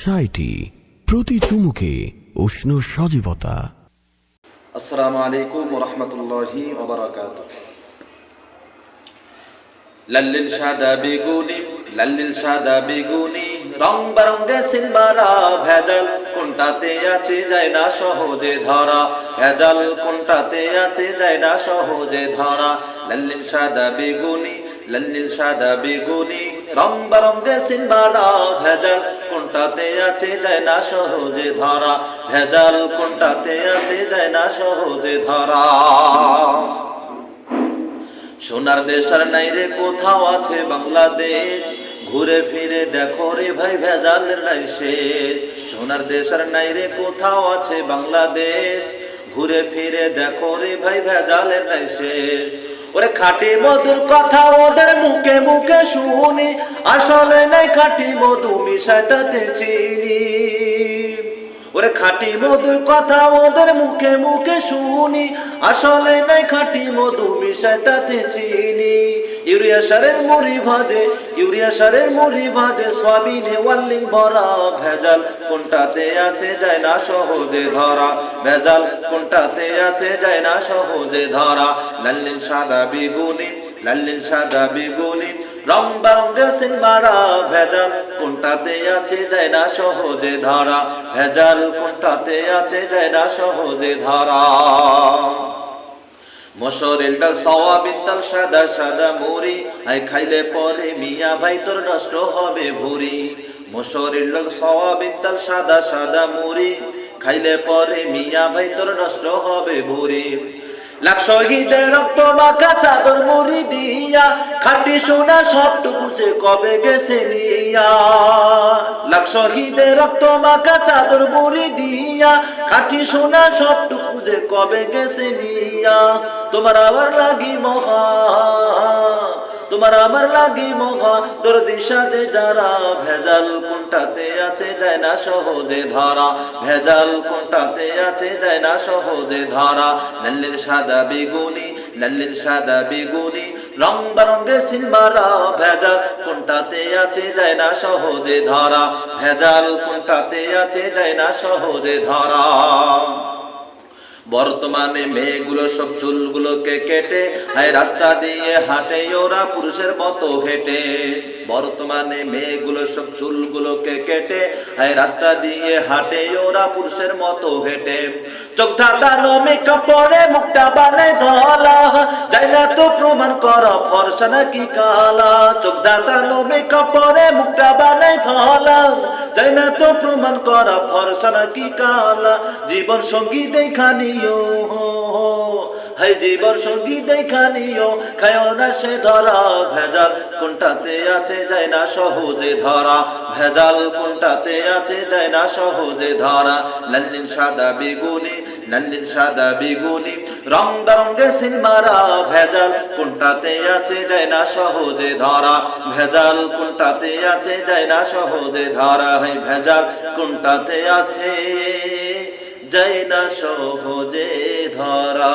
Society, প্রতি চুমুকে উষ্ণ সজীবতা। আসসালামু আলাইকুম ওয়া রাহমাতুল্লাহি ওয়া বারাকাতুহু। লাল্লিল সাদা বেগুনি রং বেরঙের সিলমারা ভেজাল কোনটাতে আছে যায় না সহজে ধরা, ভেজাল কোনটাতে আছে যায় না সহজে ধরা। লাল্লিল সাদা বেগুনি রং বেরঙের সিলমারা ভেজাল কোনটাতে আছে যায় না সহজে ধরা, ভেজাল কোনটাতে আছে যায় না সহজে ধরা। সোনার দেশের নাই রে কোথাও আছে বাংলাদেশ, ঘুরে ফিরে দেখো রে ভাই ভেজালের নাই শেষ। সোনার দেশের নাই রে কোথাও আছে বাংলাদেশ, ঘুরে ফিরে দেখো রে ভাই ভেজালের নাই শেষ। ওরে খাঁটি মধুর কথা ওদের মুখে মুখে শুনি, আসলে নাই খাঁটি মধু মিশায় তাতে চিনি। ওরে খাঁটি মধুর কথা ওদের মুখে মুখে শুনি, আসলে নাই খাঁটি মধু মিশায় তাতে চিনি। ইউরিয়া সারের মুড়ি ভাজে সয়াবিনে ওয়াল্লিং ভরা, ভেজাল কোনটাতে আছে যায় না সহজে ধরা, ভেজাল কোনটাতে আছে যায় না সহজে ধরা। লাল্লিন সাদা বেগুনি রং বেরঙের সিলমারা ভেজাল কোনটাতে আছে যায় না সহজে ধরা, ভেজাল কোনটাতে আছে যায় না সহজে ধরা। মসুরের ডাল সয়াবিন তেল সাদা সাদা মুড়ি, আই খাইলে পরে মিয়া ভাই তোর নষ্ট হবে ভুঁড়ি। মসুরের ডাল সয়াবিন তেল সাদা সাদা মুড়ি, খাইলে পরে মিয়া ভাই তোর নষ্ট হবে ভুঁড়ি। লাখ শহীদের রক্ত মাখা চাদর মুড়ি দিয়া, খাঁটি সোনা সবটুকু সে কবে গেছে নিয়া। লাখ শহীদের রক্ত মাখা চাদর মুড়ি দিয়া, খাঁটি সোনা সবটুকু যে কবে গেছে নিয়া। তোমার আমার লাগি মহা তোর দিশা যে যারা, ভেজাল কোনটাতে আছে যায় না সহজে ধরা, ভেজাল কোনটাতে আছে যায় না সহজে ধরা। লাল্লিল সাদা বেগুনি রং বেরঙের সিলমারা ভেজাল কোনটাতে আছে যায় না সহজে ধরা, ভেজাল কোনটাতে আছে যায় না সহজে ধরা। বর্তমানে মেয়েগুলো সব চুলগুলোকে কেটে হায় রাস্তা দিয়ে হাঁটে ওরা পুরুষের মতো হেঁটে। বর্তমানে মেয়েগুলো সব চুলগুলোকে কেটে হায় রাস্তা দিয়ে হাঁটে ওরা পুরুষের মতো হেঁটে। চোখ ধাঁধানো মেকআপ পরে মুখটা বানায় ধলা, যায় না তো প্রমাণ করা ফর্সা নাকি কালা। চোখ ধাঁধানো মেকআপ পরে মুখটা বানায় ধলা, যায় না তো প্রমাণ করা ফর্সা নাকি কালা। জীবন সঙ্গী দেখা নিও, হাই জীবন সঙ্গী দেখা নিও, খায়ও না সে ধরা, ভেজাল কোনটাতে আছে যায় না সহজে ধরা, ভেজাল কোনটাতে আছে যায় না সহজে ধরা। লাল্লিন সাদা বেগুনি রং বেরঙের সিলমারা ভেজাল কোনটাতে আছে যায় না সহজে ধরা, ভেজাল কোনটাতে আছে যায় না সহজে ধরা। হাই ভেজাল কোনটাতে আছে যায় না সহজে ধরা।